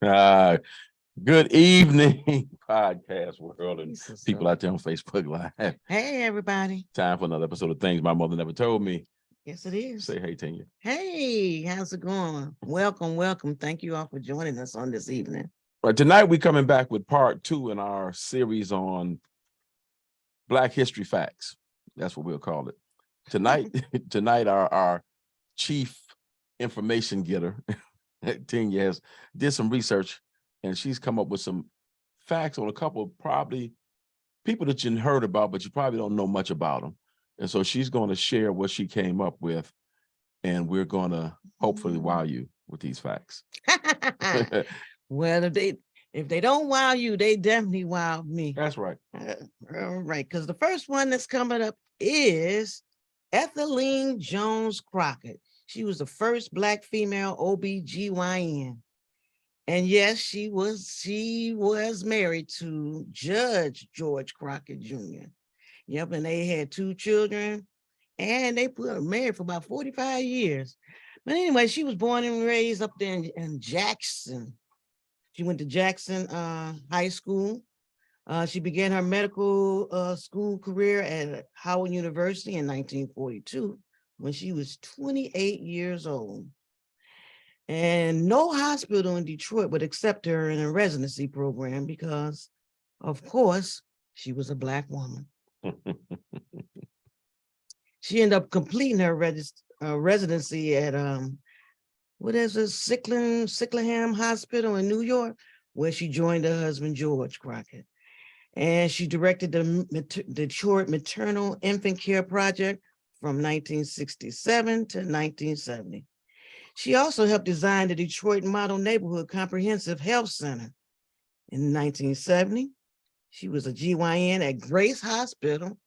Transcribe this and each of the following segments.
Uh, Good evening, podcast world and Jesus, people so- out there on Facebook Live. Hey, everybody. Time for another episode of Things My Mother Never Told Me. Yes, it is. Say hey, Tanya. Hey, how's it going? Welcome, welcome. Thank you all for joining us on this evening. Right, tonight we're coming back with part 2 in our series on Black History Facts. That's what we'll call it. Tonight our chief information getter, Tanya, did some research and she's come up with some facts on a couple of probably people that you heard about, but you probably don't know much about them. And so she's going to share what she came up with, and we're going to hopefully wow you with these facts. Well, if they don't wow you, they definitely wow me. That's right. All right, because the first one that's coming up is Etheline Jones Crockett. She was the first Black female OBGYN. And yes, she was married to Judge George Crockett Jr. Yep, and they had 2 children, and they were married for about 45 years. But anyway, she was born and raised up there in Jackson. She went to Jackson High School. She began her medical school career at Howard University in 1942 when she was 28 years old. And no hospital in Detroit would accept her in a residency program because, of course, she was a Black woman. She ended up completing her residency at what is it, Sycamore Hospital in New York, where she joined her husband George Crockett. And she directed the Detroit Maternal Infant Care Project from 1967 to 1970. She also helped design the Detroit Model Neighborhood Comprehensive Health Center. In 1970, she was a GYN at Grace Hospital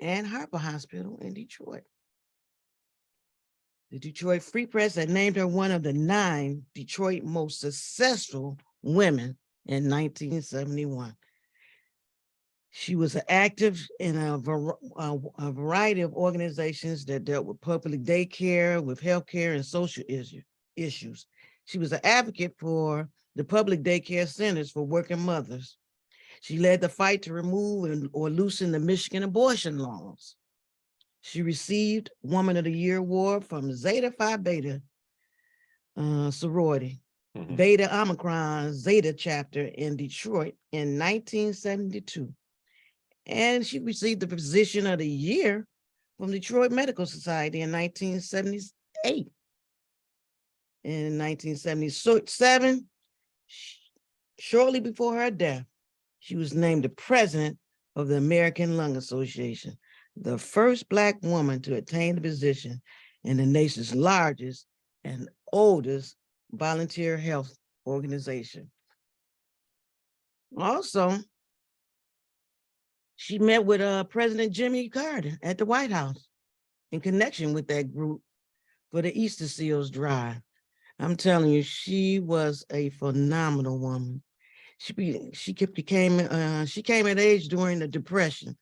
and Harper Hospital in Detroit. The Detroit Free Press had named her one of the 9 Detroit most successful women in 1971. She was active in a variety of organizations that dealt with public daycare, with healthcare, and social issues. She was an advocate for the public daycare centers for working mothers. She led the fight to remove or loosen the Michigan abortion laws. She received Woman of the Year award from Zeta Phi Beta sorority, Beta Omicron Zeta chapter in Detroit in 1972. And she received the position of the year from Detroit Medical Society in 1978. In 1977, shortly before her death, she was named the president of the American Lung Association, the first Black woman to attain the position in the nation's largest and oldest volunteer health organization. Also, she met with President Jimmy Carter at the White House in connection with that group for the Easter Seals Drive. I'm telling you, she was a phenomenal woman. She came of age during the Depression.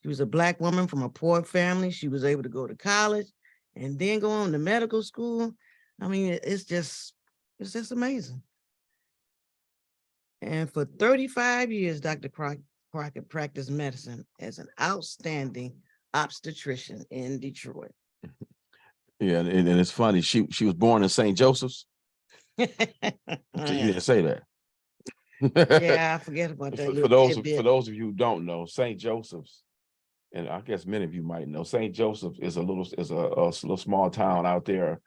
She was a Black woman from a poor family. She was able to go to college and then go on to medical school. I mean, it's just amazing. And for 35 years, Dr. Crockett practiced medicine as an outstanding obstetrician in Detroit. Yeah, and it's funny. She was born in St. Joseph's. So you didn't say that. Yeah, I forget about that. For those of you who don't know, St. Joseph's, and I guess many of you might know, St. Joseph is a little small town out there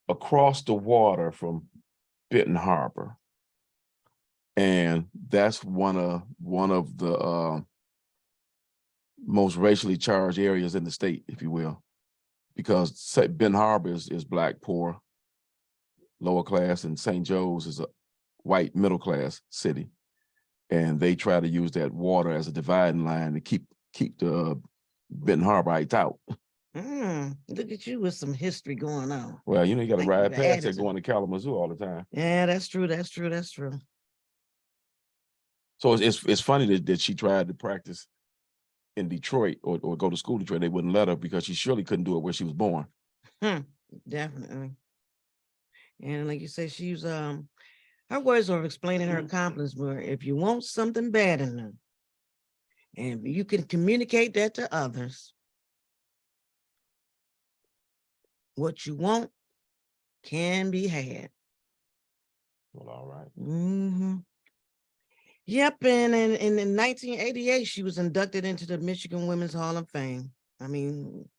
across the water from Benton Harbor. And that's one of the most racially charged areas in the state, if you will, because Benton Harbor is Black, poor, lower class, and St. Joe's is a white middle class city. And they try to use that water as a dividing line to keep the Benton Harborites out. Look at you with some history going on. Well, you got to ride past there going to Kalamazoo all the time. Yeah, that's true. So it's funny that she tried to practice in Detroit or go to school in Detroit. They wouldn't let her because she surely couldn't do it where she was born. Definitely. And like you said, her words of explaining her accomplishments were, if you want something bad enough, and you can communicate that to others, what you want can be had. Well, all right. Mhm. Yep, and in 1988, she was inducted into the Michigan Women's Hall of Fame. I mean,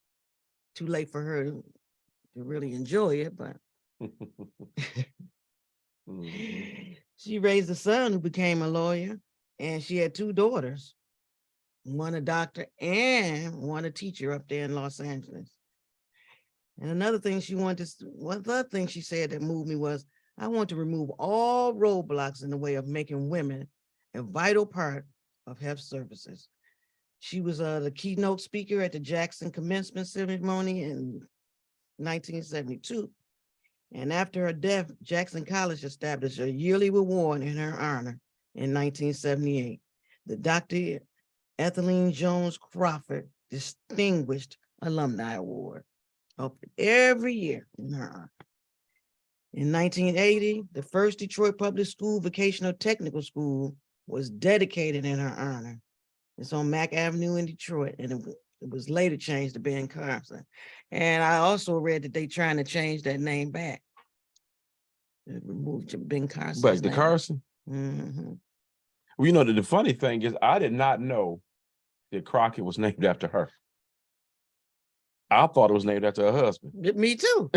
too late for her to really enjoy it, but Mhm. she raised a son who became a lawyer, and she had two daughters, one a doctor and one a teacher up there in Los Angeles. And another thing one other thing she said that moved me was, I want to remove all roadblocks in the way of making women a vital part of health services. She was the keynote speaker at the Jackson commencement ceremony in 1972. And after her death, Jackson College established a yearly reward in her honor in 1978. The Dr. Etheline Jones Crawford Distinguished Alumni Award, offered every year in her honor. In 1980, the first Detroit Public School Vocational Technical School was dedicated in her honor. It's on Mack Avenue in Detroit, and it was later changed to Ben Carson. And I also read that they trying to change that name back. They removed Ben Carson. But the Carson. Mhm. Well, you know, the funny thing is, I did not know that Crockett was named after her. I thought it was named after her husband. Me too.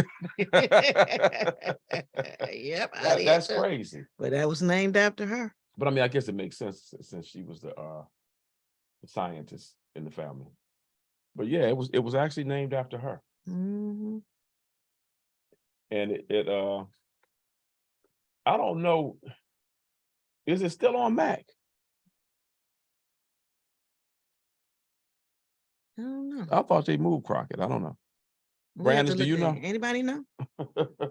Yep, That's crazy. But that was named after her. But I mean, I guess it makes sense since she was the scientist in the family. But yeah, it was actually named after her. Mhm. And I don't know, is it still on Mac? I don't know. I thought they moved Crockett. I don't know. We have to Brandis, do you look at know? it. Anybody know?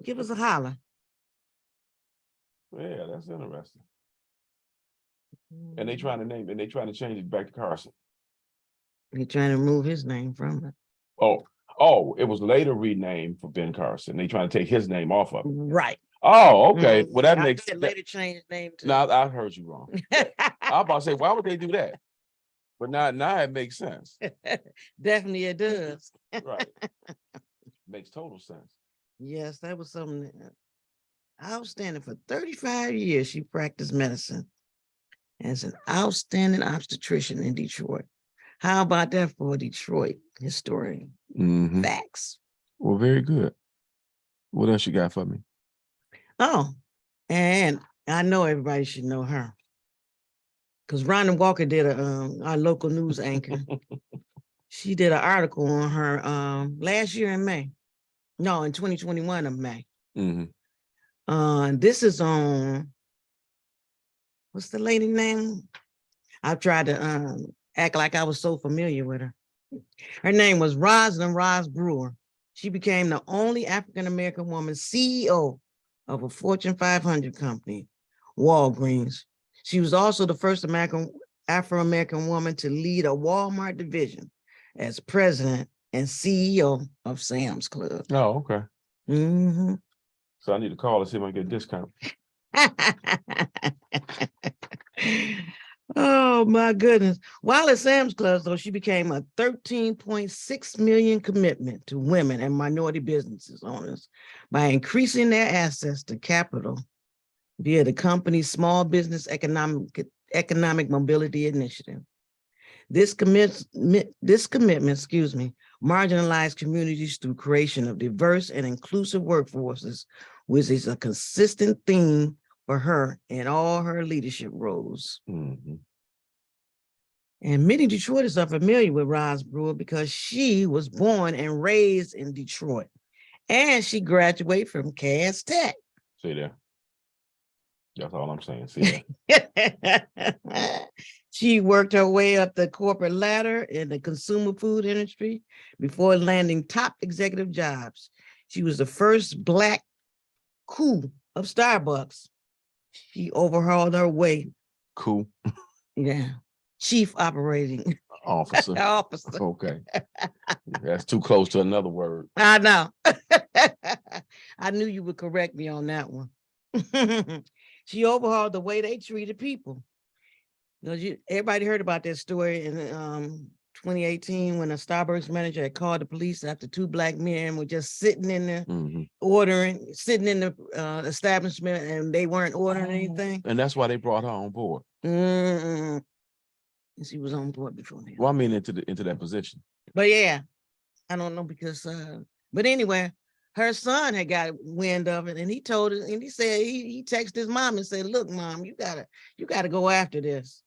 Give us a holler. Yeah, that's interesting. And they trying to change it back to Carson. They trying to remove his name from it. Oh, it was later renamed for Ben Carson. They trying to take his name off of it. Right. Oh, okay. Well, that I makes bet later changed name too. No, I heard you wrong. I was about to say, why would they do that? But now it makes sense. Definitely it does. Right. Makes total sense. Yes, that was something outstanding. For 35 years, she practiced medicine as an outstanding obstetrician in Detroit. How about that for a Detroit historian? Mhm. Facts. Well, very good. What else you got for me? Oh, and I know everybody should know her, because Rhonda Walker did our local news anchor. She did an article on her last year in May. No, in 2021 of May. Mhm. This is on, what's the lady name? I've tried to act like I was so familiar with her. Her name was Rosalind Ross Brewer. She became the only African-American woman CEO of a Fortune 500 company, Walgreens. She was also the first Afro-American woman to lead a Walmart division as president and CEO of Sam's Club. Oh, okay. Mhm. So I need to call and see if I can get a discount. Oh my goodness. While at Sam's Club, though, she became a 13.6 million commitment to women and minority businesses owners by increasing their access to capital via the company's Small Business Economic Mobility Initiative. This commitment, marginalized communities through creation of diverse and inclusive workforces, which is a consistent theme for her in all her leadership roles. Mhm. And many Detroiters are familiar with Roz Brewer because she was born and raised in Detroit, and she graduated from Cass Tech. See there. That's all I'm saying. See there. She worked her way up the corporate ladder in the consumer food industry before landing top executive jobs. She was the first Black coup of Starbucks. She overhauled her way. Cool. Yeah. Chief operating Officer. officer. Okay. That's too close to another word. I know. I knew you would correct me on that one. She overhauled the way they treated people. Everybody heard about that story in 2018 when a Starbucks manager had called the police after two black men were just sitting in there sitting in the establishment, and they weren't ordering anything. And that's why they brought her on board. Mm-mm. She was on board before then. Well, I mean, into that position. But yeah, I don't know because, but anyway, her son had got wind of it, and he told her, and he said he texted his mom and said, "Look, mom, you gotta go after this."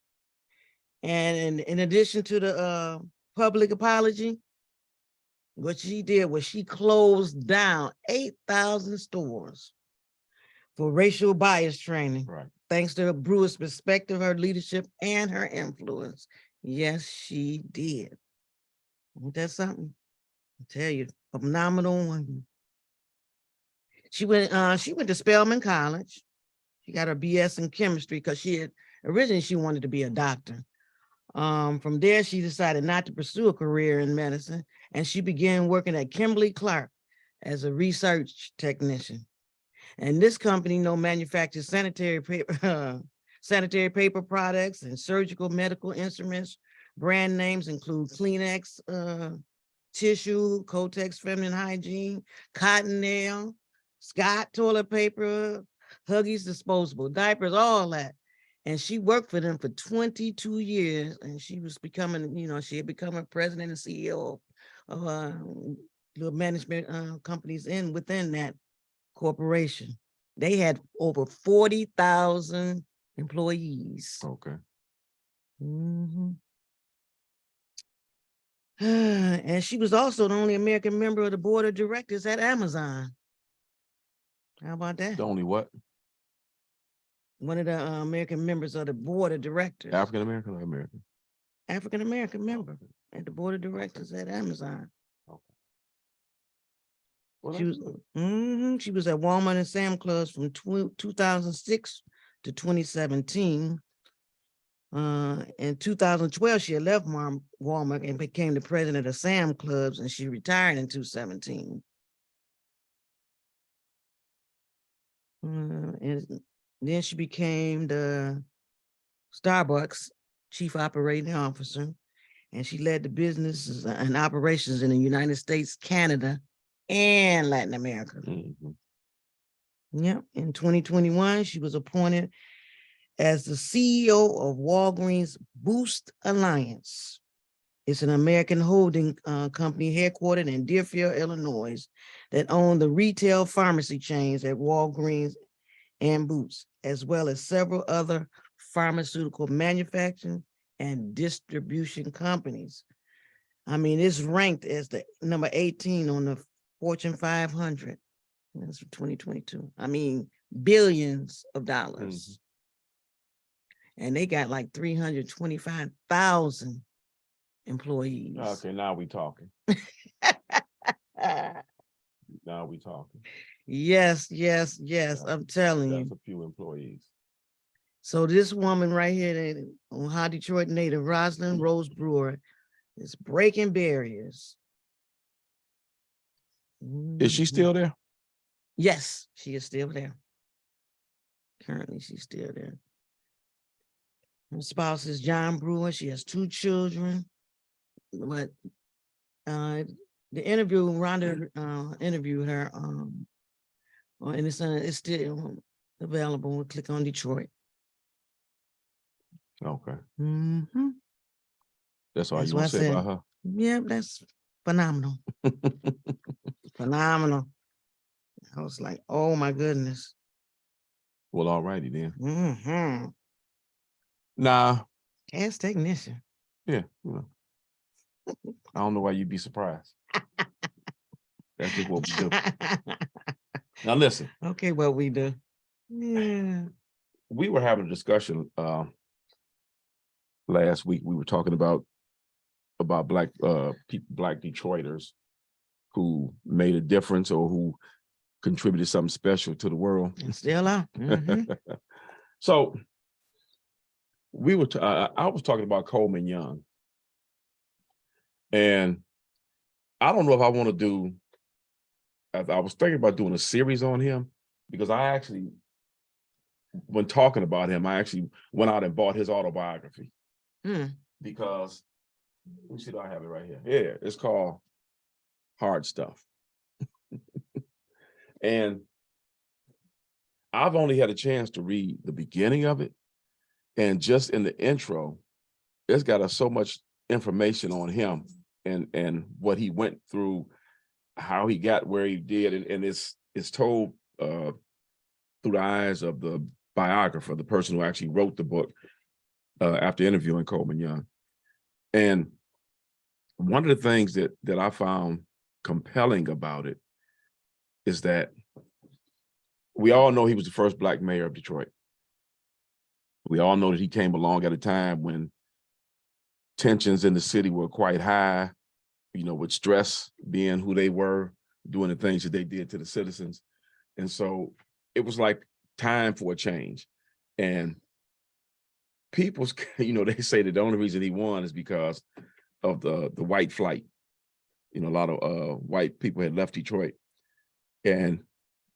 And in addition to the public apology, what she did was she closed down 8,000 stores for racial bias training. Right. Thanks to Brewer's perspective, her leadership, and her influence. Yes, she did. Ain't that something? I tell you, a phenomenal woman. She went to Spelman College. She got her BS in chemistry because she wanted to be a doctor. From there, she decided not to pursue a career in medicine, and she began working at Kimberly-Clark as a research technician. And this company manufactures sanitary paper products and surgical medical instruments. Brand names include Kleenex tissue, Kotex feminine hygiene, Cottonelle, Scott toilet paper, Huggies disposable diapers, all that. And she worked for them for 22 years, and she was becoming, she had become a president and CEO of the management companies within that corporation. They had over 40,000 employees. Okay. Mhm. And she was also the only American member of the board of directors at Amazon. How about that? The only what? One of the American members of the board of directors. African American or American? African American member at the board of directors at Amazon. Okay. Well, She was at Walmart and Sam Clubs from 2006 to 2017. In 2012, she had left Walmart and became the president of Sam Clubs, and she retired in 2017. And then she became the Starbucks chief operating officer, and she led the businesses and operations in the United States, Canada, and Latin America. Yep. In 2021, she was appointed as the CEO of Walgreens Boost Alliance. It's an American holding company headquartered in Deerfield, Illinois, that own the retail pharmacy chains at Walgreens and Boots, as well as several other pharmaceutical manufacturing and distribution companies. I mean, it's ranked as the number 18 on the Fortune 500. That's for 2022. I mean, billions of dollars. And they got like 325,000 employees. Okay, now we talking. Now we talking. Yes. I'm telling you. That's a few employees. So this woman right here, Ohio Detroit native, Rosalind Rose Brewer, is breaking barriers. Is she still there? Yes, she is still there. Currently, she's still there. Her spouse is John Brewer. She has 2 children. But the interview, Rhonda interviewed her, and it's still available. Click on Detroit. Okay. Mm-hmm. That's all That's you what want to I say said. about her? Yeah, that's phenomenal. Phenomenal. I was like, oh my goodness. Well, all righty then. Mm-hmm. Nah. Gas technician. Yeah, I don't know why you'd be surprised. That's just what we do. Now listen. Okay, what we do. Yeah. We were having a discussion last week. We were talking about black people, black Detroiters who made a difference or who contributed something special to the world. And still are. Mm-hmm. So we were I was talking about Coleman Young. And I don't know if I want to do I was thinking about doing a series on him because I actually, when talking about him, I actually went out and bought his autobiography Hmm. because, let me see if I have it right here. Yeah, it's called Hard Stuff. And I've only had a chance to read the beginning of it. And just in the intro, it's got so much information on him and what he went through, how he got where he did, and it's told through the eyes of the biographer, the person who actually wrote the book after interviewing Coleman Young. And one of the things that I found compelling about it is that we all know he was the first Black mayor of Detroit. We all know that he came along at a time when tensions in the city were quite high, you know, with stress being who they were, doing the things that they did to the citizens. And so it was like time for a change. And people's, you know, they say that the only reason he won is because of the white flight. You know, a lot of white people had left Detroit. And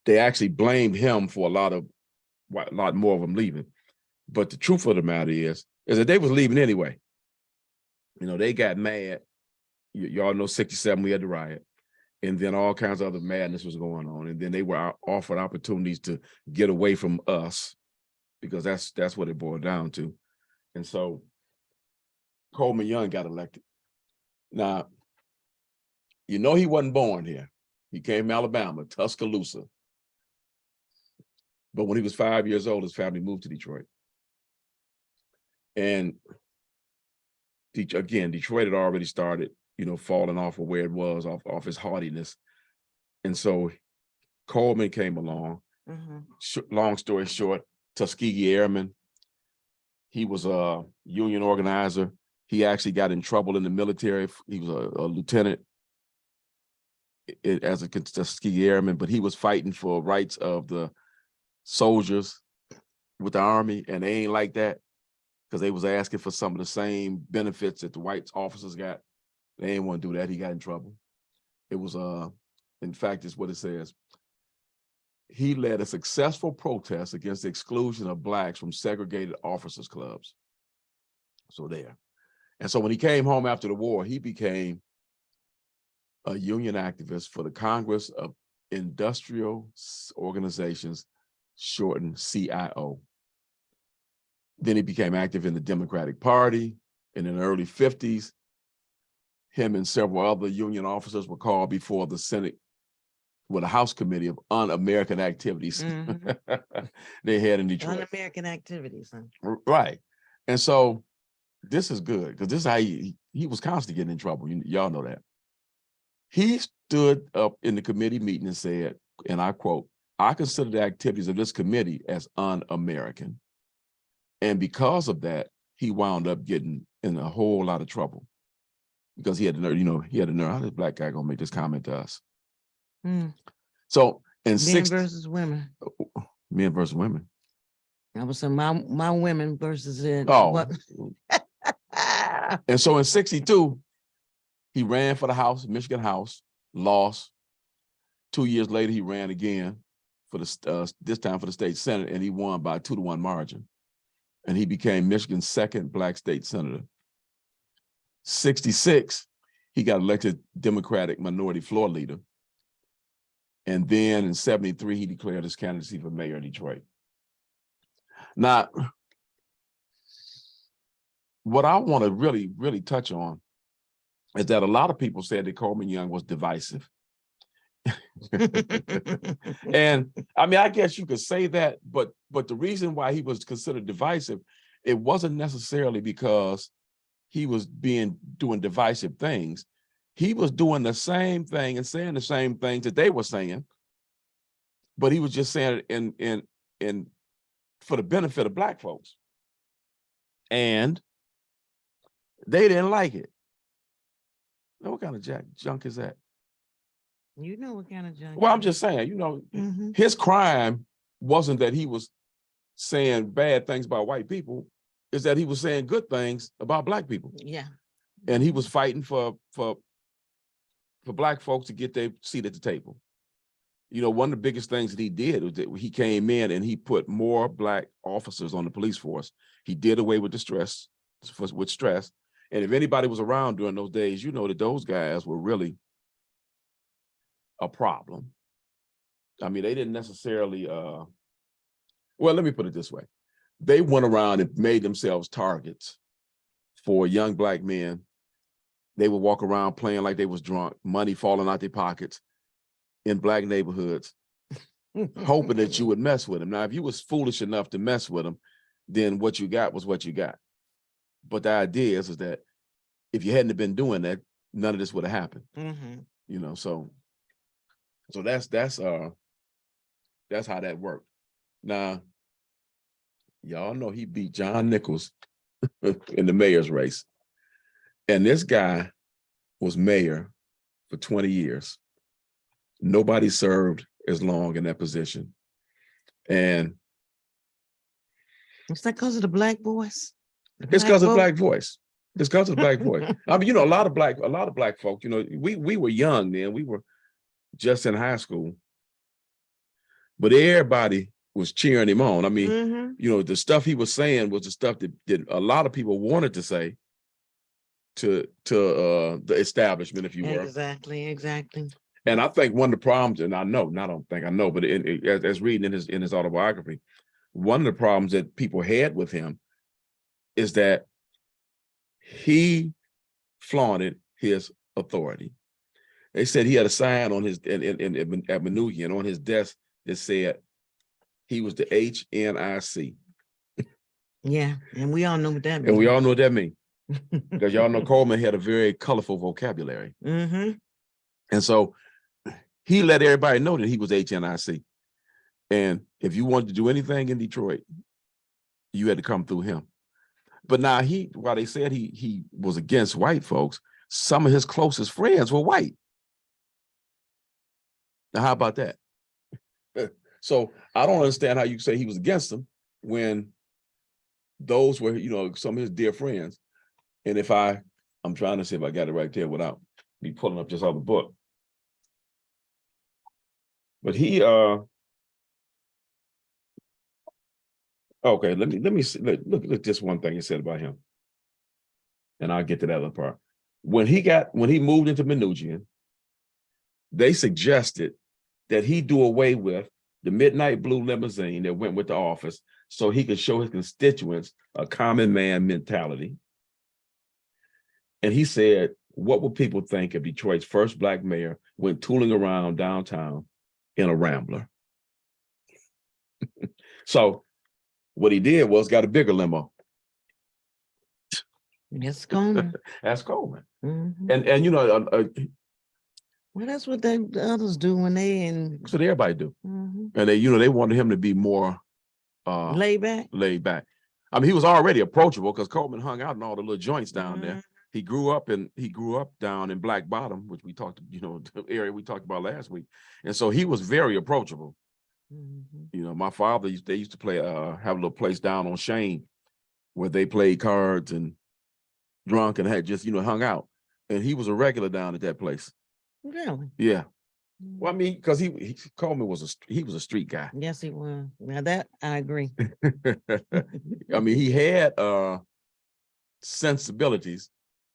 they actually blamed him for a lot more of them leaving. But the truth of the matter is that they was leaving anyway. You know, they got mad. Y'all know 67, we had the riot. And then all kinds of other madness was going on. And then they were offered opportunities to get away from us, because that's what it boiled down to. And so Coleman Young got elected. Now, you know, he wasn't born here. He came from Alabama, Tuscaloosa. But when he was 5 years old, his family moved to Detroit. And again, Detroit had already started, you know, falling off of where it was, off his haughtiness. And so Coleman came along. Long story short, Tuskegee Airman. He was a union organizer. He actually got in trouble in the military. He was a lieutenant as a Tuskegee Airman, but he was fighting for rights of the soldiers with the Army, and they ain't like that because they was asking for some of the same benefits that the white officers got. They didn't want to do that. He got in trouble. It was, in fact, it's what it says. He led a successful protest against the exclusion of Blacks from segregated officers' clubs. So there. And so when he came home after the war, he became a union activist for the Congress of Industrial Organizations, shortened CIO. Then he became active in the Democratic Party. And in the early 50s, him and several other union officers were called before the Senate with a House Committee of Un-American Activities. They had in Detroit. Un-American activities. Huh? Right. And so this is good, because this is how he was constantly getting in trouble. Y'all know that. He stood up in the committee meeting and said, and I quote, "I consider the activities of this committee as un-American." And because of that, he wound up getting in a whole lot of trouble, because he had the nerve, he had the nerve, how this Black guy gonna make this comment to us? So in Men versus women. Men versus women. I was saying my women versus in. Oh. And so in 62, he ran for the House, Michigan House, lost. 2 years later, he ran again for the this time for the state Senate, and he won by a 2-to-1 margin. And he became Michigan's second Black state senator. 66, he got elected Democratic minority floor leader. And then in 73, he declared his candidacy for mayor of Detroit. Now, what I want to really, really touch on is that a lot of people said that Coleman Young was divisive. And I mean, I guess you could say that, but the reason why he was considered divisive, it wasn't necessarily because he was doing divisive things. He was doing the same thing and saying the same things that they were saying, but he was just saying it in for the benefit of Black folks. And they didn't like it. Now, what kind of junk is that? You know what kind of junk. Well, I'm just saying, his crime wasn't that he was saying bad things about white people, is that he was saying good things about Black people. Yeah. And he was fighting for Black folks to get their seat at the table. You know, one of the biggest things that he did was that he came in and he put more black officers on the police force. He did away with stress. And if anybody was around during those days, you know that those guys were really a problem. I mean, they didn't necessarily, well, let me put it this way. They went around and made themselves targets for young black men. They would walk around playing like they was drunk, money falling out their pockets in black neighborhoods, hoping that you would mess with them. Now, if you was foolish enough to mess with them, then what you got was what you got. But the idea is that if you hadn't been doing that, none of this would have happened. You know, so that's how that worked. Now, y'all know he beat John Nichols in the mayor's race. And this guy was mayor for 20 years. Nobody served as long in that position. And Is that because of the black voice? it's because of black voice. It's because of the black voice. I mean, you know, a lot of black folk, you know, we were young then. We were just in high school. But everybody was cheering him on. I mean, you know, the stuff he was saying was the stuff that a lot of people wanted to say to the establishment, if you were. Exactly. And I think one of the problems, and I don't think I know, but as reading in his autobiography, one of the problems that people had with him is that he flaunted his authority. They said he had a sign on his at Manoogian on his desk that said he was the HNIC. Yeah, and we all know what that means. And we all know what that means. Because y'all know Coleman had a very colorful vocabulary. And so he let everybody know that he was HNIC. And if you wanted to do anything in Detroit, you had to come through him. But now while they said he was against white folks, some of his closest friends were white. Now, how about that? So I don't understand how you say he was against them when those were, you know, some of his dear friends. And I'm trying to see if I got it right there without me pulling up just all the book. But he, okay, let me see, look at this one thing he said about him. And I'll get to that other part. When he moved into Manoogian, they suggested that he do away with the midnight blue limousine that went with the office so he could show his constituents a common man mentality. And he said, what would people think if Detroit's first black mayor went tooling around downtown in a Rambler? So what he did was got a bigger limo. That's Coleman. That's Coleman. And you know, well, that's what the others do when they that's what everybody do. And they wanted him to be more laid back. I mean, he was already approachable because Coleman hung out in all the little joints down there. He grew up down in Black Bottom, which we talked, you know, the area we talked about last week. And so he was very approachable. You know, my father, they used to play, have a little place down on Shane where they played cards and drunk and had just, you know, hung out. And he was a regular down at that place. Really? Yeah. Well, I mean, because Coleman was a street guy. Yes, he was. Now that I agree. I mean, he had sensibilities,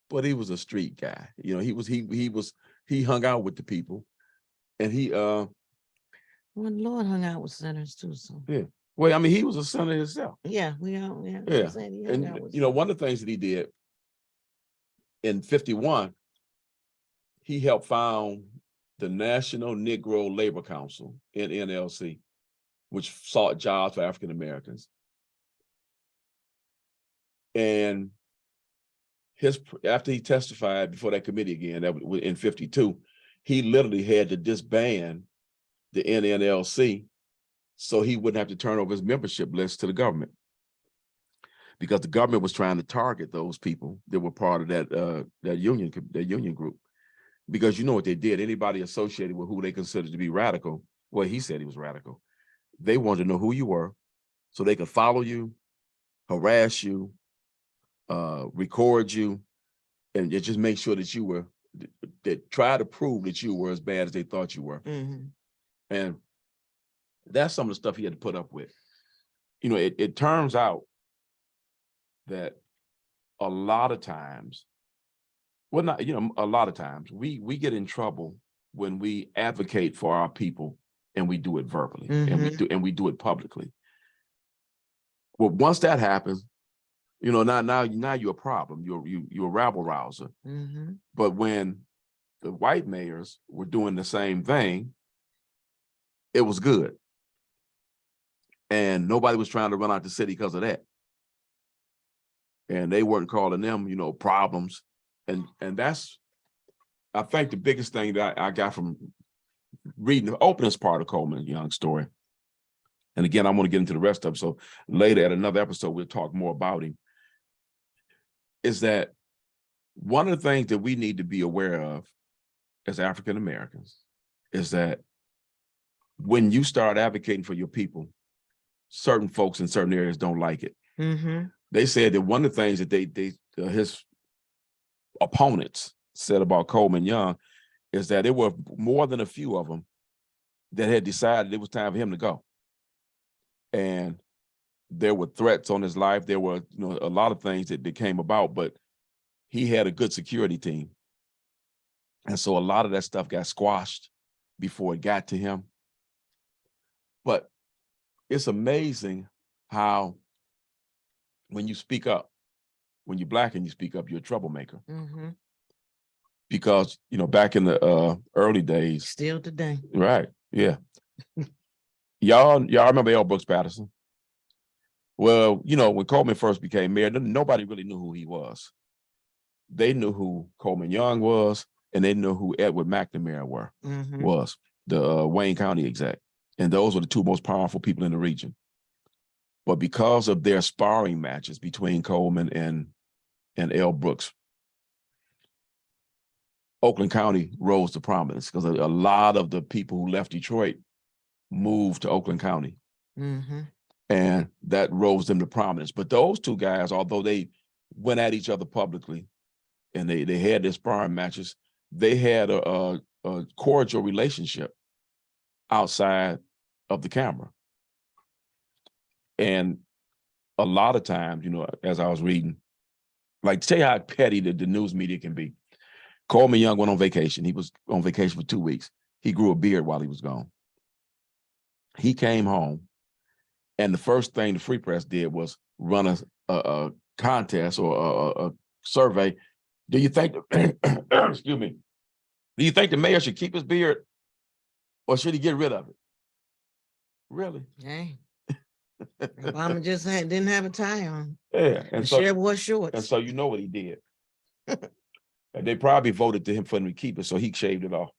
but he was a street guy. You know, he hung out with the people, and well, Lord hung out with sinners too. So yeah. Well, I mean, he was a sinner himself. Yeah, we all. Yeah. And you know, one of the things that he did in 1951, he helped found the National Negro Labor Council, NLC, which sought jobs for African Americans. And after he testified before that committee again, that was in 1952, he literally had to disband the NLC so he wouldn't have to turn over his membership list to the government, because the government was trying to target those people that were part of that union group. Because you know what they did, anybody associated with who they considered to be radical, well, he said he was radical. They wanted to know who you were so they could follow you, harass you, record you, and just make sure that you were, that try to prove that you were as bad as they thought you were. And that's some of the stuff he had to put up with. You know, it turns out that a lot of times, well, not, you know, a lot of times we get in trouble when we advocate for our people and we do it verbally and we do it publicly. Well, once that happens, you know, now you're a problem. You're a rabble rouser. But when the white mayors were doing the same thing, it was good. And nobody was trying to run out the city because of that. And they weren't calling them, you know, problems. And that's, I think, the biggest thing that I got from reading the opening part of Coleman Young's story. And again, I want to get into the rest of it. So later at another episode, we'll talk more about him. Is that one of the things that we need to be aware of as African Americans is that when you start advocating for your people, certain folks in certain areas don't like it. They said that one of the things that his opponents said about Coleman Young is that there were more than a few of them that had decided it was time for him to go. And there were threats on his life. There were, you know, a lot of things that came about, but he had a good security team. And so a lot of that stuff got squashed before it got to him. But it's amazing how when you speak up, when you're Black and you speak up, you're a troublemaker. Because, you know, back in the early days. Still today. Right, yeah. Y'all remember L. Brooks Patterson? Well, you know, when Coleman first became mayor, nobody really knew who he was. They knew who Coleman Young was, and they knew who Edward McNamara was, the Wayne County exec. And those were the two most powerful people in the region. But because of their sparring matches between Coleman and L. Brooks, Oakland County rose to prominence because a lot of the people who left Detroit moved to Oakland County. And that rose them to prominence. But those two guys, although they went at each other publicly and they had their sparring matches, they had a cordial relationship outside of the camera. And a lot of times, you know, as I was reading, like, to tell you how petty the news media can be. Coleman Young went on vacation. He was on vacation for 2 weeks. He grew a beard while he was gone. He came home, and the first thing the Free Press did was run a contest or a survey. Do you think, excuse me, do you think the mayor should keep his beard or should he get rid of it? Really? Hey. Obama just didn't have a tie on. Yeah. And so Michelle wore shorts. And so you know what he did. And they probably voted to him for him to keep it, so he shaved it off.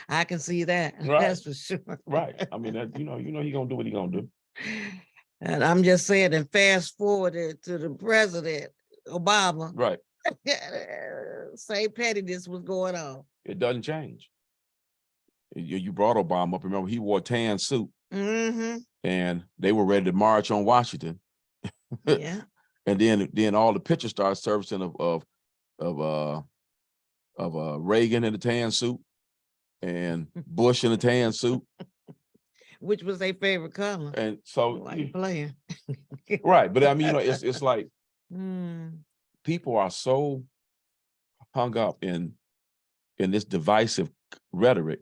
I can see that. Right. That's for sure. Right. I mean, you know, he gonna do what he gonna do. And I'm just saying, and fast forwarded to the president, Obama. Right. Same pettiness was going on. It doesn't change. You brought Obama up. Remember, he wore a tan suit, and they were ready to march on Washington. Yeah. And then all the pictures started surfacing of Reagan in a tan suit and Bush in a tan suit. Which was their favorite color. And so, like you playing. Right. But I mean, you know, it's like people are so hung up in this divisive rhetoric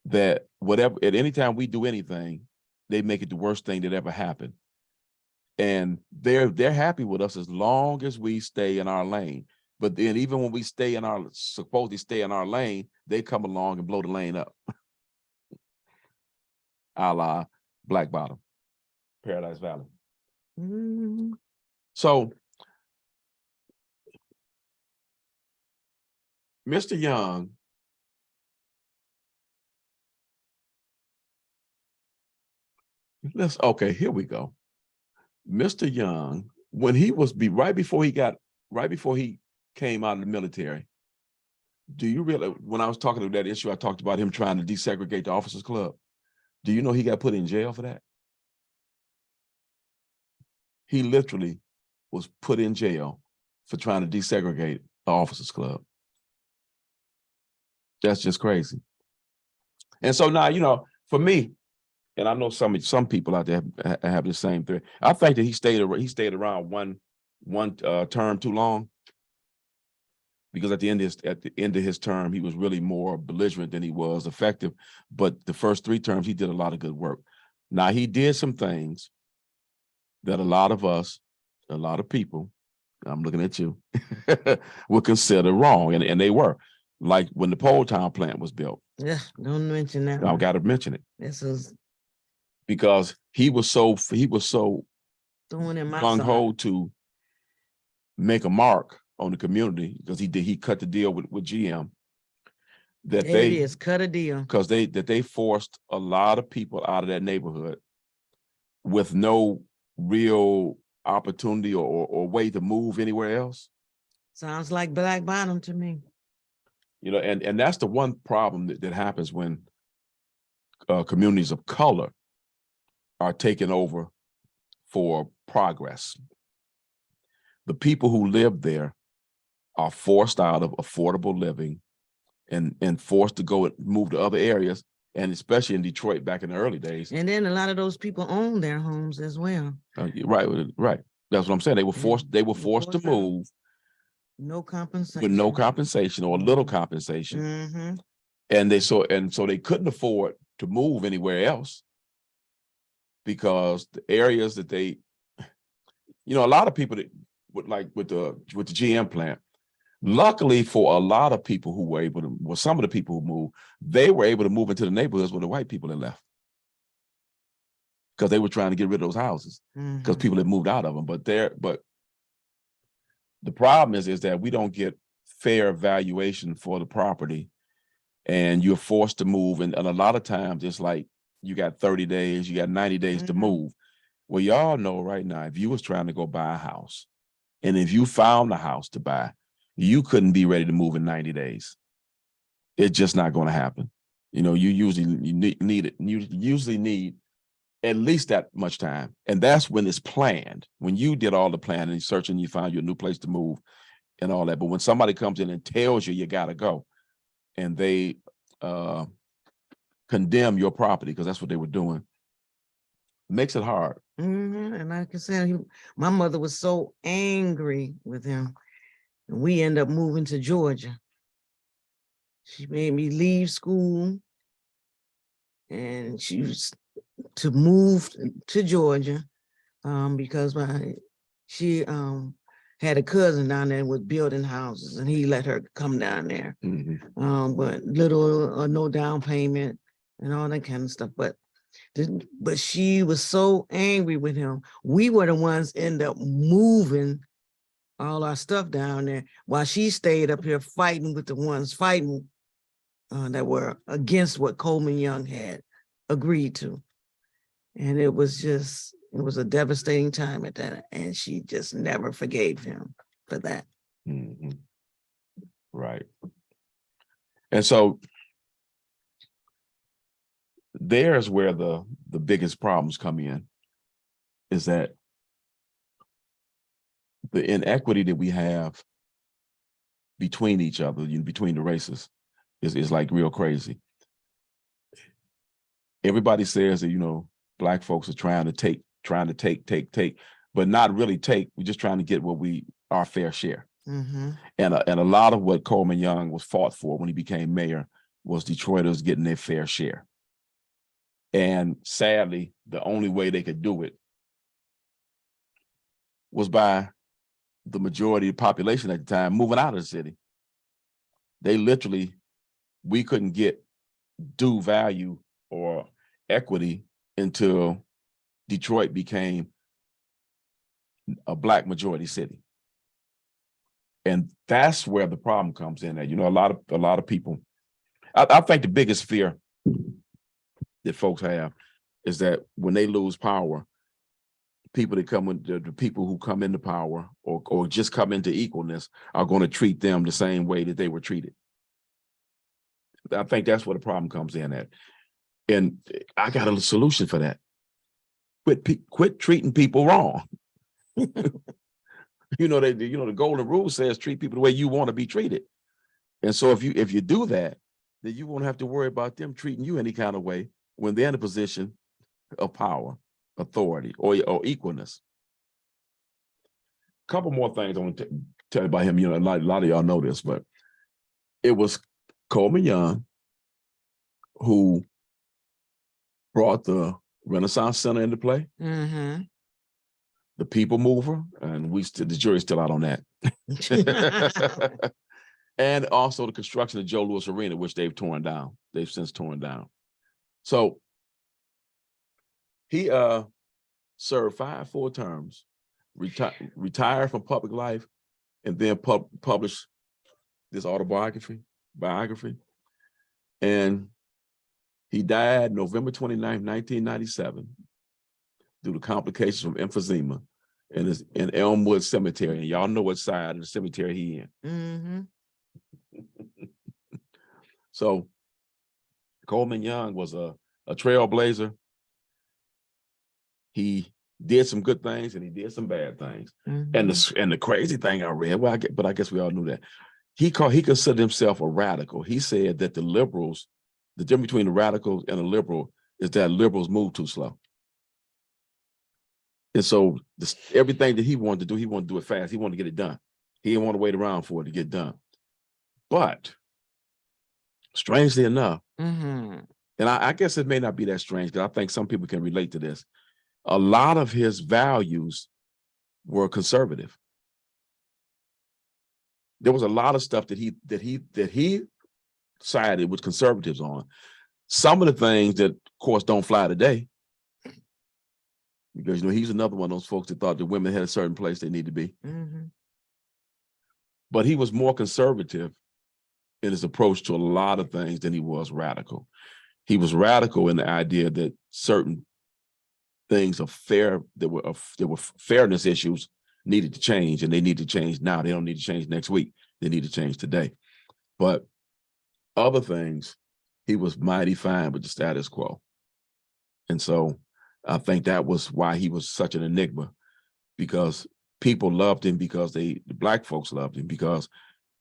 that whatever, at any time we do anything, they make it the worst thing that ever happened. And they're happy with us as long as we stay in our lane. But then even when we supposedly stay in our lane, they come along and blow the lane up. A la Black Bottom, Paradise Valley. So Mr. Young okay, here we go. Mr. Young, when he was right before he came out of the military, do you realize, when I was talking to that issue, I talked about him trying to desegregate the officers club. Do you know he got put in jail for that? He literally was put in jail for trying to desegregate the officers club. That's just crazy. And so now, you know, for me, and I know some people out there have the same thing. I think that he stayed around one term too long, because at the end of his term, he was really more belligerent than he was effective. But the first 3 terms, he did a lot of good work. Now, he did some things that a lot of us, a lot of people, I'm looking at you, would consider wrong, and they were. Like when the Pole Town plant was built. Yeah, don't mention that. I've got to mention it. This is Because he was so throwing in my gung side. ho to make a mark on the community, because he cut the deal with GM, that There it is, cut a deal. because they forced a lot of people out of that neighborhood with no real opportunity or way to move anywhere else. Sounds like Black Bottom to me. You know, and that's the one problem that happens when communities of color are taken over for progress. The people who live there are forced out of affordable living and forced to go and move to other areas, and especially in Detroit back in the early days. And then a lot of those people own their homes as well. Right. That's what I'm saying. They were forced to move No compensation. with no compensation or little compensation. Mm-hmm. And so they couldn't afford to move anywhere else, because the areas that they, you know, a lot of people that would, like with the GM plant, luckily for a lot of people who were able to, well, some of the people who moved, they were able to move into the neighborhoods where the white people had left, because they were trying to get rid of those houses, because people had moved out of them. But the problem is that we don't get fair valuation for the property, and you're forced to move. And a lot of times it's like, you got 30 days, you got 90 days to move. Well, y'all know right now, if you was trying to go buy a house, and if you found a house to buy, you couldn't be ready to move in 90 days. It's just not going to happen. You know, you usually need at least that much time. And that's when it's planned. When you did all the planning and searching, you found you a new place to move and all that. But when somebody comes in and tells you got to go, and they condemn your property, because that's what they were doing, makes it hard. And like I said, my mother was so angry with him. And we end up moving to Georgia. She made me leave school, and she was to move to Georgia because she had a cousin down there with building houses, and he let her come down there. But little or no down payment and all that kind of stuff. But she was so angry with him. We were the ones end up moving all our stuff down there, while she stayed up here fighting with the ones fighting that were against what Coleman Young had agreed to. And it was a devastating time at that. And she just never forgave him for that. Right. And so there's where the biggest problems come in, is that the inequity that we have between each other, between the races, is like real crazy. Everybody says that, you know, Black folks are trying to take, but not really take. We're just trying to get our fair share. And a lot of what Coleman Young was fought for when he became mayor was Detroiters getting their fair share. And sadly, the only way they could do it was by the majority of the population at the time moving out of the city. We couldn't get due value or equity until Detroit became a Black majority city. And that's where the problem comes in. That, you know, a lot of people, I think the biggest fear that folks have is that when they lose power, people that come with the people who come into power or just come into equalness are going to treat them the same way that they were treated. I think that's where the problem comes in at. And I got a solution for that. Quit treating people wrong. You know, the golden rule says treat people the way you want to be treated. And so if you do that, then you won't have to worry about them treating you any kind of way when they're in a position of power, authority, or equalness. Couple more things I want to tell you about him. You know, a lot of y'all know this, but it was Coleman Young who brought the Renaissance Center into play, Mm-hmm. the People Mover, and the jury's still out on that. And also the construction of Joe Louis Arena, which they've torn down. They've since torn down. So he served 5 full terms, retired from public life, and then published this biography. And he died November 29th, 1997, due to complications from emphysema in Elmwood Cemetery. And y'all know what side of the cemetery he in. Mm-hmm. So Coleman Young was a trailblazer. He did some good things and he did some bad things. Mm-hmm. And the crazy thing I read, but I guess we all knew that, he considered himself a radical. He said that the liberals, the difference between the radicals and a liberal is that liberals move too slow. And so everything that he wanted to do it fast. He wanted to get it done. He didn't want to wait around for it to get done. But strangely enough, Mm-hmm. and I guess it may not be that strange, because I think some people can relate to this. A lot of his values were conservative. There was a lot of stuff that he sided with conservatives on. Some of the things that, of course, don't fly today, because he's another one of those folks that thought that women had a certain place they need to be. Mm-hmm. But he was more conservative in his approach to a lot of things than he was radical. He was radical in the idea that certain things of there were fairness issues needed to change, and they need to change now. They don't need to change next week. They need to change today. But other things, he was mighty fine with the status quo. And so I think that was why he was such an enigma, because people loved him, because the Black folks loved him, because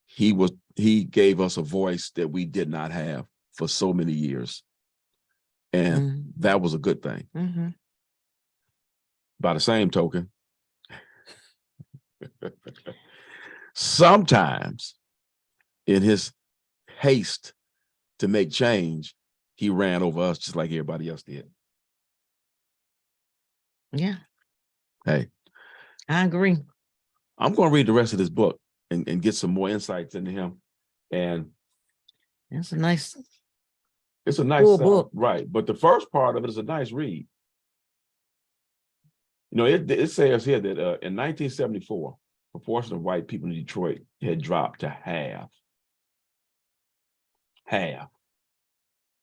he gave us a voice that we did not have for so many years. And that was a good thing. Mm-hmm. By the same token, sometimes in his haste to make change, he ran over us just like everybody else did. Yeah. Hey, I agree. I'm going to read the rest of this book and get some more insights into him. And it's a nice cool book. Right. But the first part of it is a nice read. It says here that in 1974, proportion of white people in Detroit had dropped to half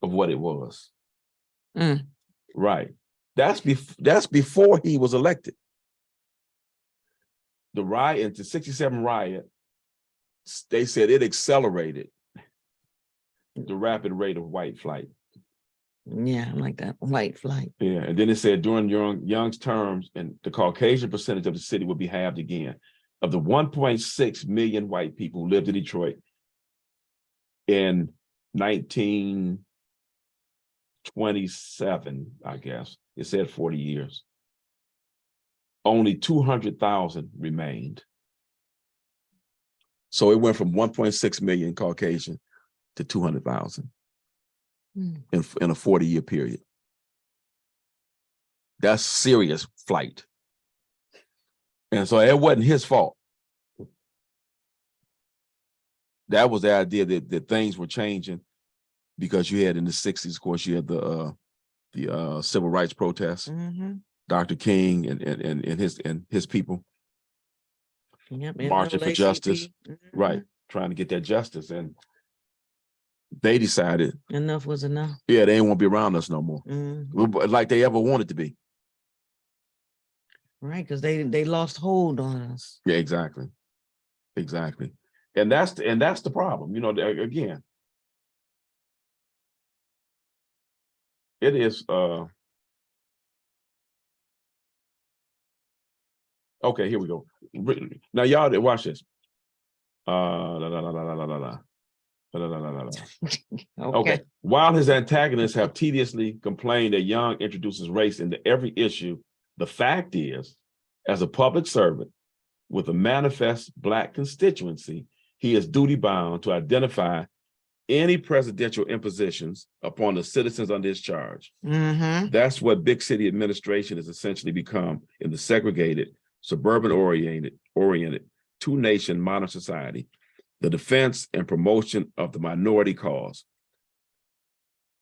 of what it was. Right. That's before he was elected. The riot, the 67 riot, they said it accelerated the rapid rate of white flight. Yeah, I like that, white flight. Yeah, and then it said during Young's terms, and the Caucasian percentage of the city would be halved again. Of the 1.6 million white people who lived in Detroit in 1927, I guess, it said 40 years, only 200,000 remained. So it went from 1.6 million Caucasian to 200,000 in a 40-year period. That's serious flight. And so it wasn't his fault. That was the idea that things were changing, because you had in the 60s, of course, you had the civil rights protests, Dr. King and his people marching for justice, right, trying to get that justice. And they decided enough was enough. Yeah, they ain't want to be around us no more, like they ever wanted to be. Right, because they lost hold on us. Yeah, exactly. And that's the problem. Again, it is okay, here we go. Now y'all watch this. No. Okay. Okay. While his antagonists have tediously complained that Young introduces race into every issue, the fact is, as a public servant with a manifest Black constituency, he is duty bound to identify any presidential impositions upon the citizens under his charge. Mm-hmm. That's what big city administration has essentially become in the segregated, suburban oriented two-nation modern society, the defense and promotion of the minority cause.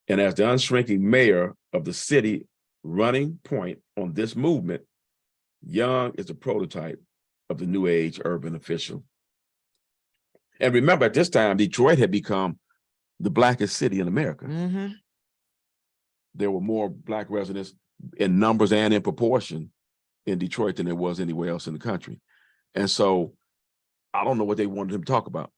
And as the unshrinking mayor of the city running point on this movement, Young is a prototype of the new age urban official. And remember, at this time, Detroit had become the Blackest city in America. Mm-hmm. There were more Black residents in numbers and in proportion in Detroit than there was anywhere else in the country. And so I don't know what they wanted him to talk about.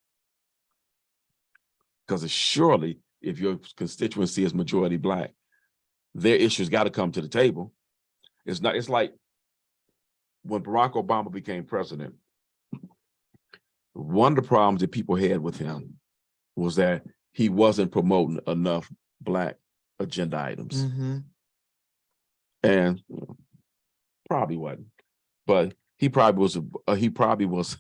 Because surely, if your constituency is majority Black, their issues got to come to the table. It's like when Barack Obama became president, one of the problems that people had with him was that he wasn't promoting enough Black agenda items. Mm-hmm. And probably wasn't, but he probably was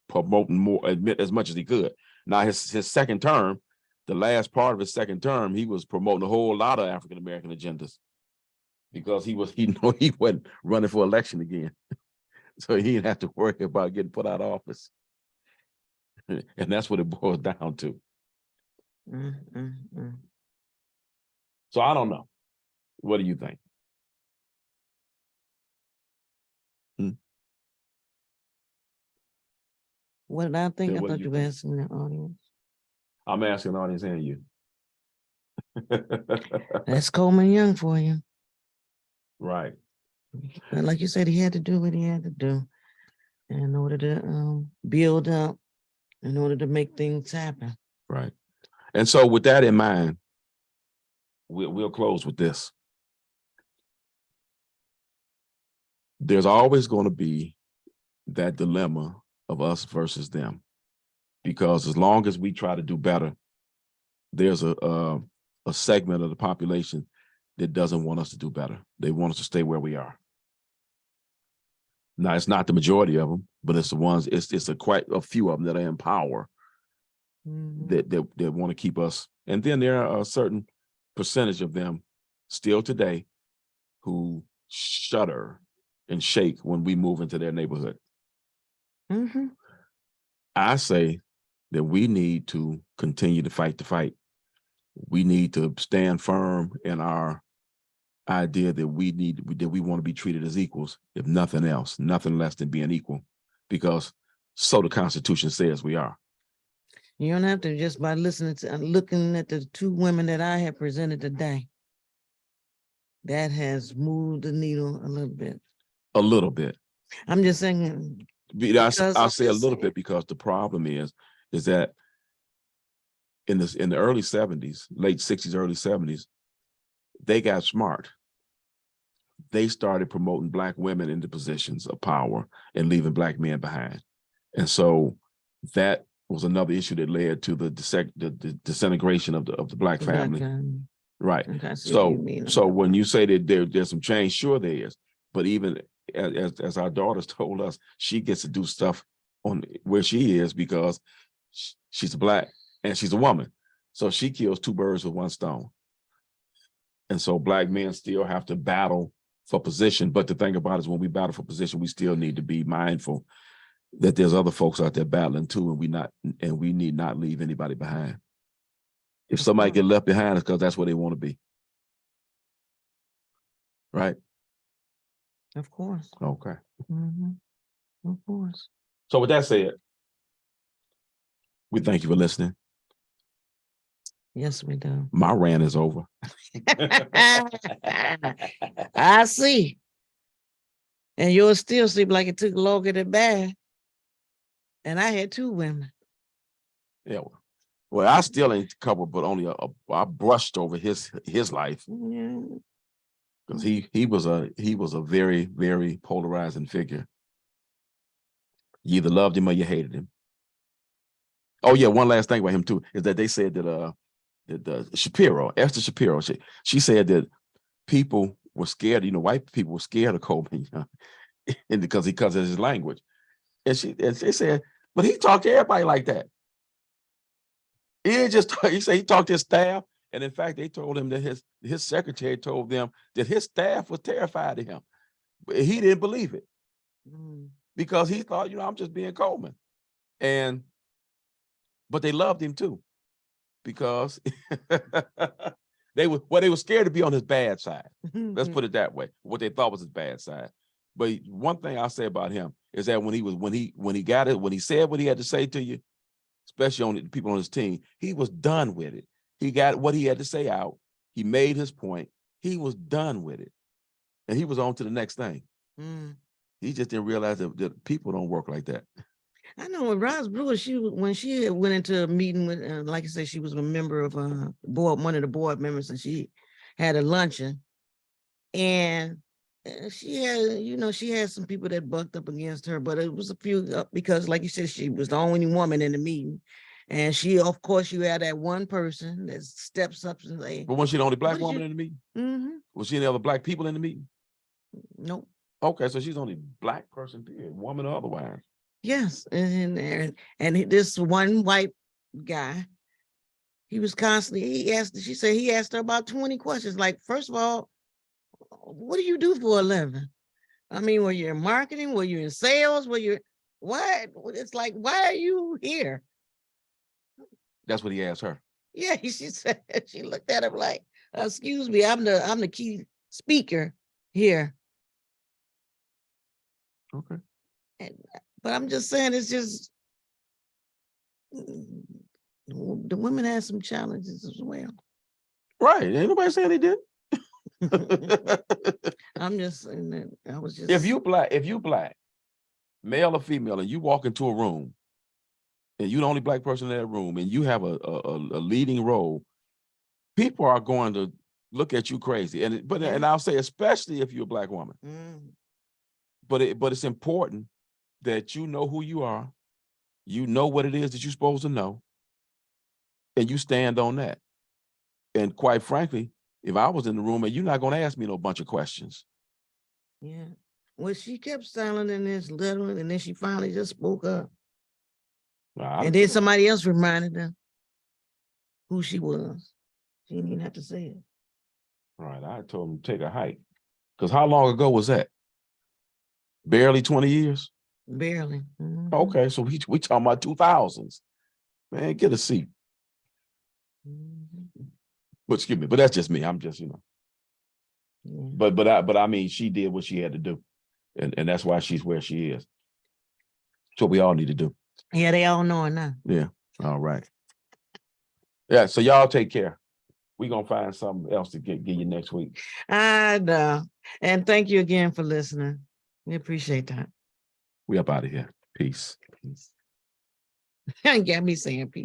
promoting more, admit as much as he could. Now his second term, the last part of his second term, he was promoting a whole lot of African American agendas because he wasn't running for election again, so he didn't have to worry about getting put out of office, and that's what it boils down to. Mm-hmm. So I don't know. What do you think? What did I think? Yeah, I what do thought you you were think? asking the audience. I'm asking the audience and you. That's Coleman Young for you. Right. But like you said, he had to do what he had to do in order to build up, in order to make things happen. Right. And so with that in mind, we'll close with this. There's always going to be that dilemma of us versus them, because as long as we try to do better, there's a segment of the population that doesn't want us to do better. They want us to stay where we are. Now, it's not the majority of them, but it's the ones. It's quite a few of them that are in power that want to keep us. And then there are a certain percentage of them still today who shudder and shake when we move into their neighborhood. Mm-hmm. I say that we need to continue to fight the fight. We need to stand firm in our idea that we want to be treated as equals, if nothing else, nothing less than being equal, because so the Constitution says we are. You don't have to just by listening to looking at the two women that I have presented today. That has moved the needle a little bit. A little bit. I'm just saying. I'll say a little bit because the problem is that in the early 70s, late 60s, early 70s, they got smart. They started promoting Black women into positions of power and leaving Black men behind. And so that was another issue that led to the disintegration of the Black family. Right. Okay, so when you say that there's some change, sure there is. But even as our daughters told us, she gets to do stuff on where she is because she's Black and she's a woman. So she kills two birds with one stone. And so Black men still have to battle for position. But the thing about it is when we battle for position, we still need to be mindful that there's other folks out there battling too, and we need not leave anybody behind. If somebody get left behind, it's because that's where they want to be. Right? Of course. Okay. Mm-hmm. Of course. So with that said, we thank you for listening. Yes, we do. My rant is over. I see. And yours still seem like it took longer than bad. And I had two women. Yeah. Well, I still ain't covered, but only I brushed over his life. Yeah. Because he was a very, very polarizing figure. You either loved him or you hated him. Oh yeah, one last thing about him too is that they said that Esther Shapiro, she said that people were scared. White people were scared of Coleman, and because of his language. And they said, but he talked to everybody like that. He didn't just he said he talked to his staff, and in fact, they told him that his secretary told them that his staff was terrified of him. But he didn't believe it because he thought, I'm just being Coleman. But they loved him too, because they were scared to be on his bad side. Let's put it that way. What they thought was his bad side. But one thing I'll say about him is that when he said what he had to say to you, especially on the people on his team, he was done with it. He got what he had to say out. He made his point. He was done with it. And he was on to the next thing. He just didn't realize that people don't work like that. I know when Roz Brewer, when she went into a meeting with, like I said, she was a member of one of the board members, and she had a luncheon, and she had some people that bucked up against her, but it was a few because, like you said, she was the only woman in the meeting, and of course, you had that one person that steps up and say, but was she the only black woman in the meeting? Mm-hmm. Was she any other black people in the meeting? Nope. Okay, so she's the only black person, period, woman or otherwise. Yes, and this one white guy, he was constantly, she said he asked her about 20 questions. Like, first of all, what do you do for a living? I mean, were you in marketing? Were you in sales? What? It's like, why are you here? That's what he asked her. Yeah, she said, she looked at him like, excuse me, I'm the key speaker here. Okay. But I'm just saying, it's just, the women had some challenges as well. Right. Ain't nobody saying they didn't. I'm just saying that I was just. If you black, male or female, and you walk into a room, and you're the only black person in that room, and you have a leading role, people are going to look at you crazy. And I'll say, especially if you're a black woman. But it's important that you know who you are, you know what it is that you're supposed to know, and you stand on that. And quite frankly, if I was in the room, and you're not going to ask me no bunch of questions. Yeah. Well, she kept silent in this little, and then she finally just spoke up. And then somebody else reminded her who she was. She didn't even have to say it. Right. I told him to take a hike. Because how long ago was that? Barely 20 years? Barely. Okay, so we talking about 2000s. Man, get a seat. But excuse me, but that's just me. I'm just, But I mean, she did what she had to do. And that's why she's where she is. That's what we all need to do. Yeah, they all know it now. Yeah. All right. Yeah, so y'all take care. We're gonna find something else to give you next week. I know. And thank you again for listening. We appreciate that. We up out of here. Peace. Got me saying peace.